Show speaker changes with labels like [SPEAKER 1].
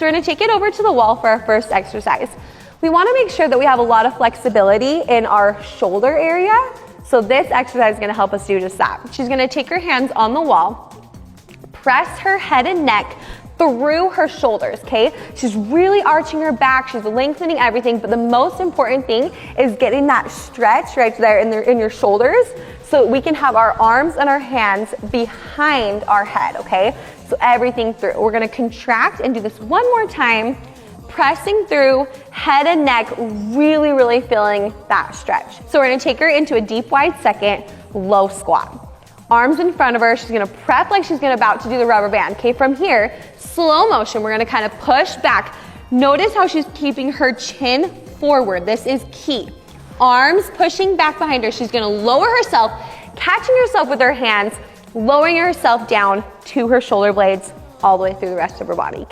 [SPEAKER 1] So we're gonna take it over to the wall for our first exercise. We wanna make sure that we have a lot of flexibility in our shoulder area. So this exercise is gonna help us do just that. She's gonna take her hands on the wall, press her head and neck through her shoulders, okay? She's really arching her back, she's lengthening everything, but the most important thing is getting that stretch right there in your shoulders so we can have our arms and our hands behind our head, okay? So everything through. We're gonna contract and do this one more time, pressing through head and neck, really, really feeling that stretch. So we're gonna take her into a deep wide second, low squat. Arms in front of her, she's gonna prep like she's about to do the rubber band. Okay, from here, slow motion, we're gonna kind of push back. Notice how she's keeping her chin forward. This is key. Arms pushing back behind her. She's gonna lower herself, catching herself with her hands, lowering herself down to her shoulder blades all the way through the rest of her body.